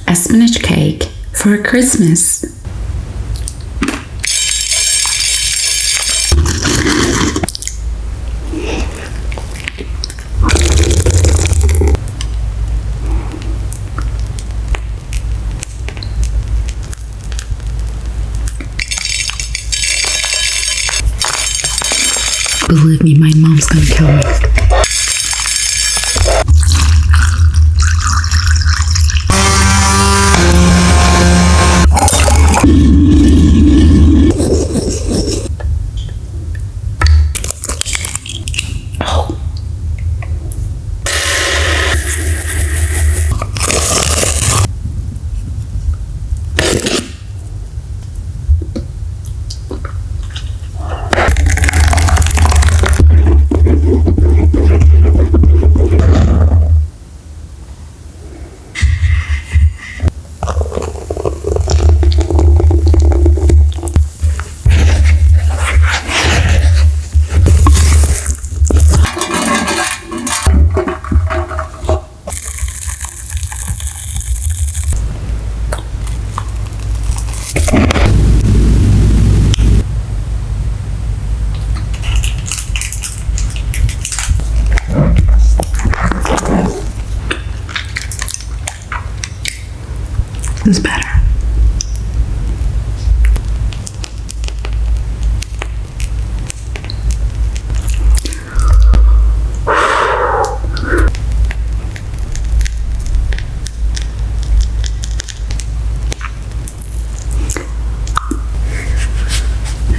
a spinach cake for Christmas. Believe me, my mom's gonna kill me. This is better.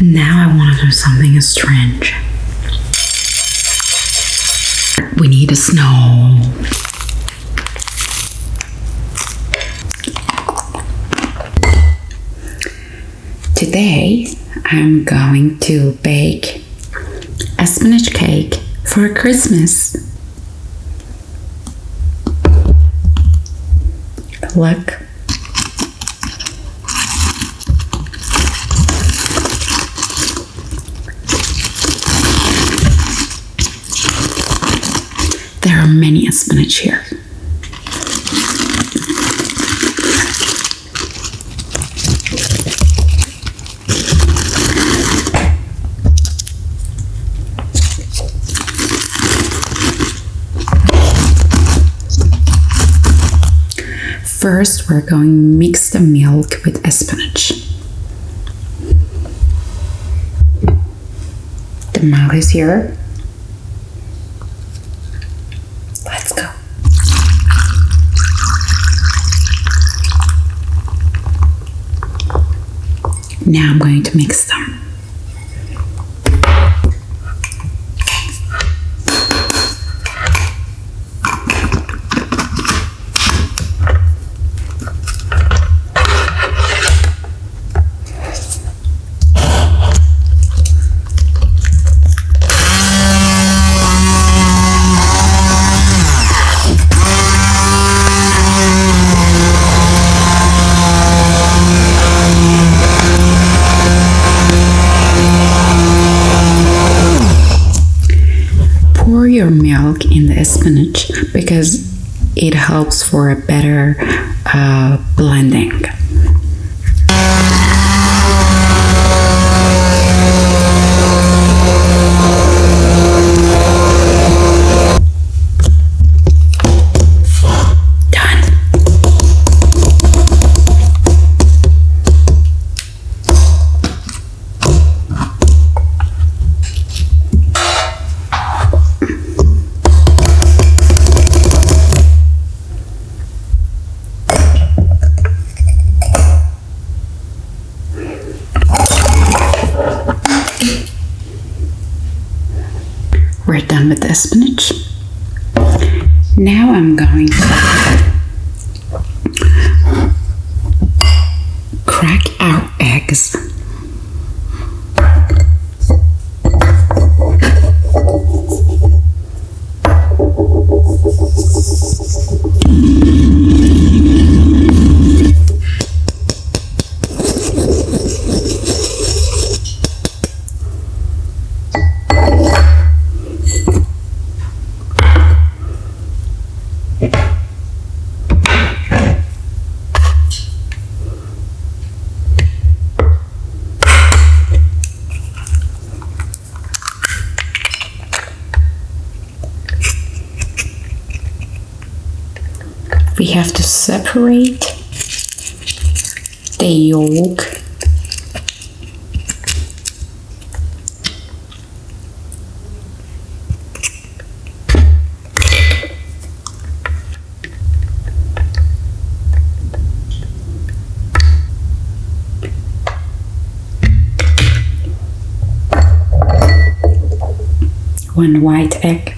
Now I want to do something strange. We need a snow. Today, I'm going to bake a spinach cake for Christmas. Look. There are many spinach here. First, we're going to mix the milk with spinach. The milk is here. Let's go. Now I'm going to mix them. Pour your milk in the spinach because it helps for a better blending. We're done with the spinach. Now I'm going to crack our eggs. have to separate the yolk one white egg.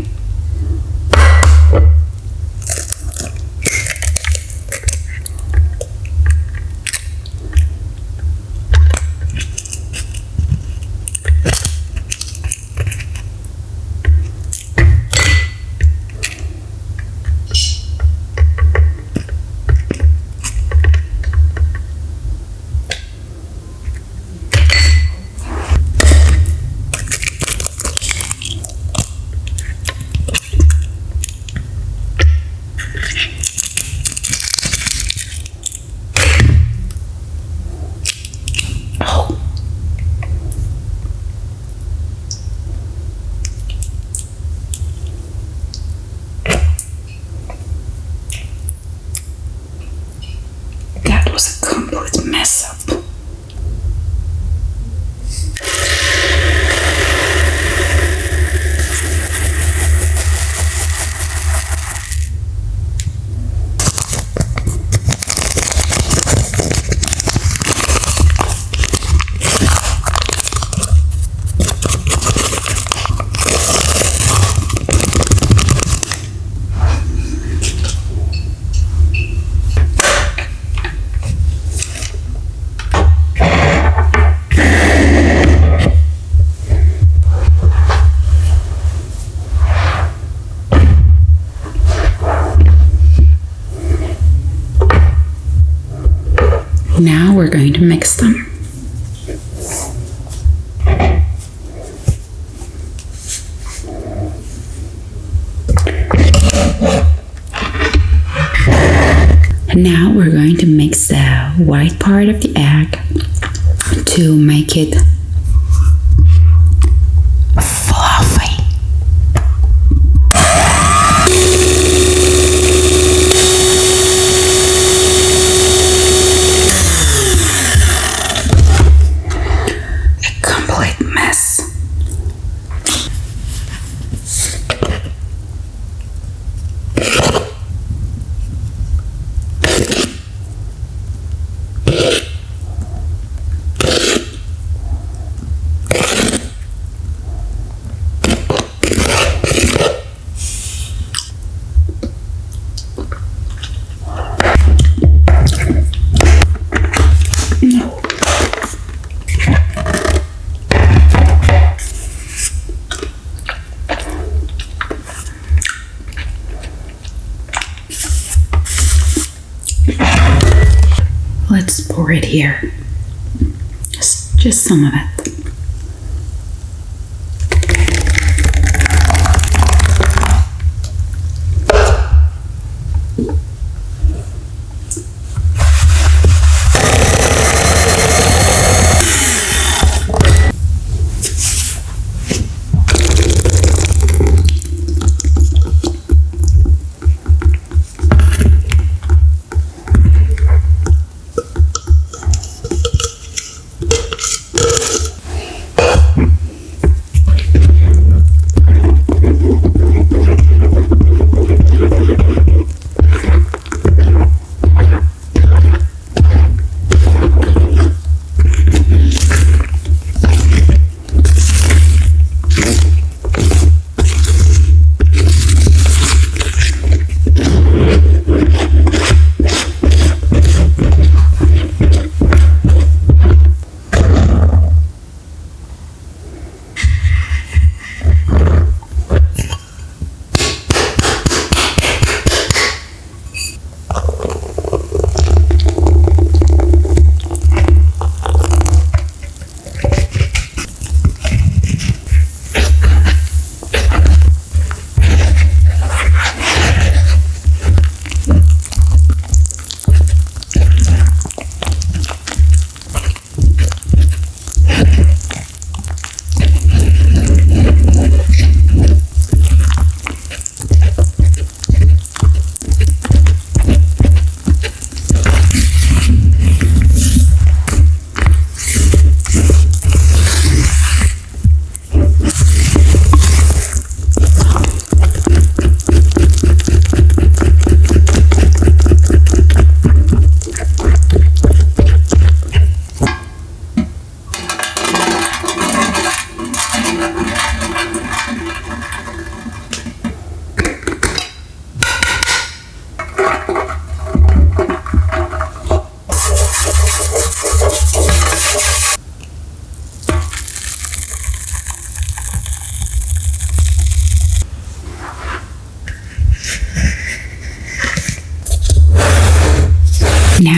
That was a complete mess up. Now we're going to mix them. Now we're going to mix the white part of the egg to make it fluffy. A complete mess. Let's pour it here. Just some of it.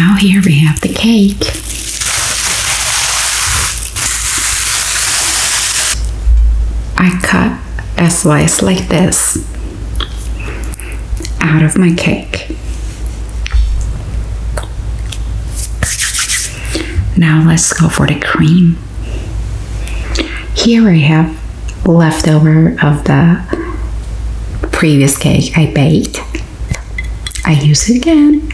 Now here we have the cake. I cut a slice like this out of my cake. Now let's go for the cream. Here I have leftover of the previous cake I baked. I use it again.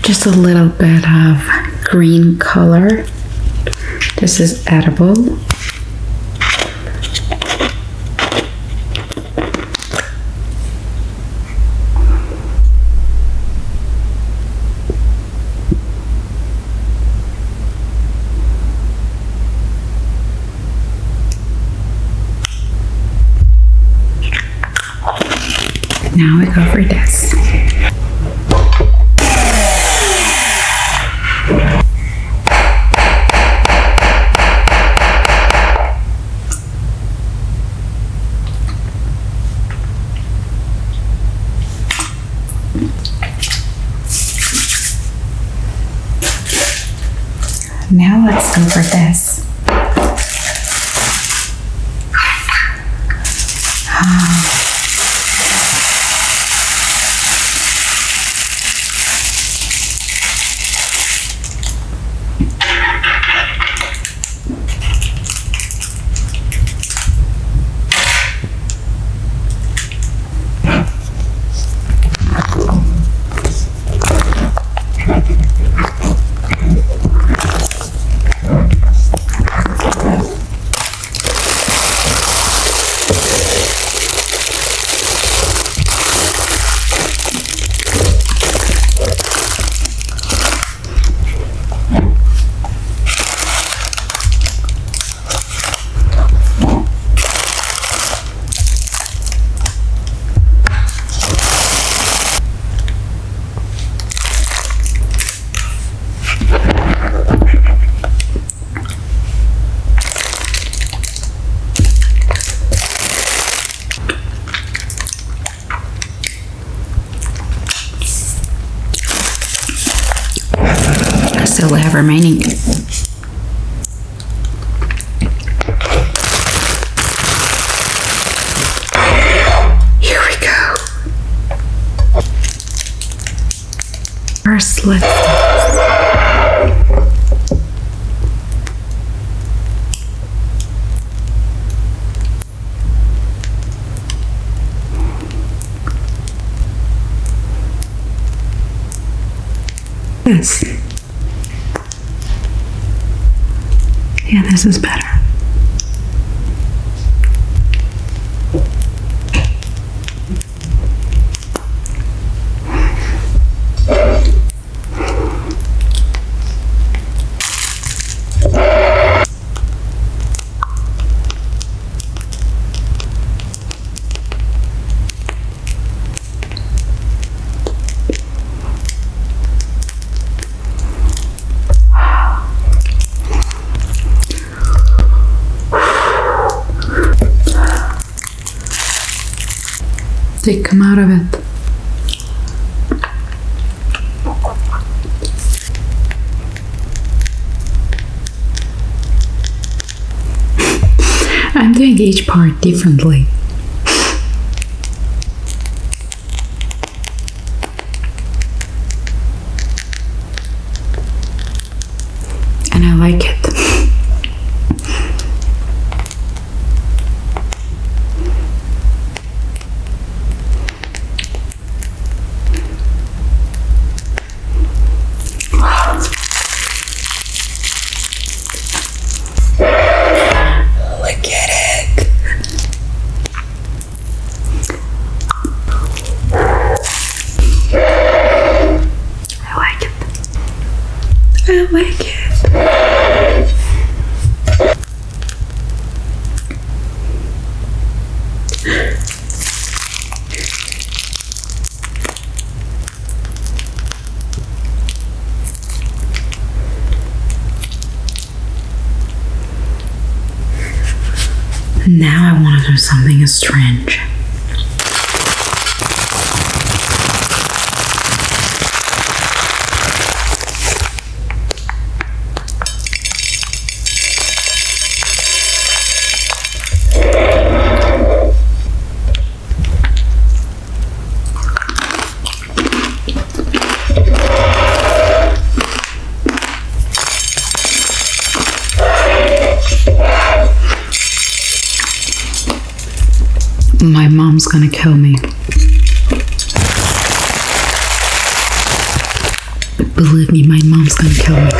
Just a little bit of green color. This is edible. Now we go for this. Now let's go for this. Still have remaining. Here we go. First, let's this. Yeah, this is better. They come out of it. I'm doing each part differently. And I like it. I like it. Now I want to do something strange. My mom's gonna kill me. Believe me, my mom's gonna kill me.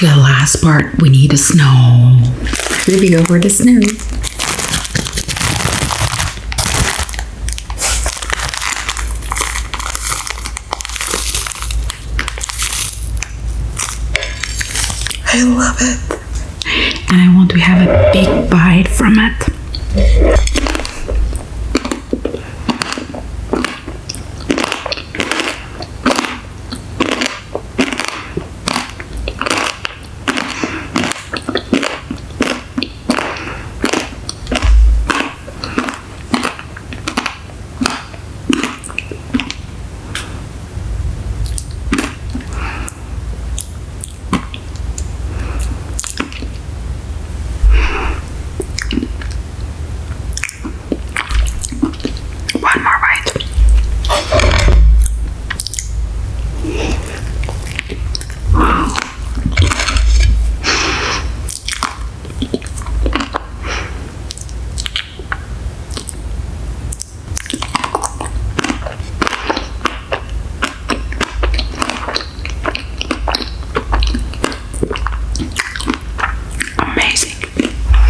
For the last part, we need the snow. Here we go for the snow. I love it. And I want to have a big bite from it.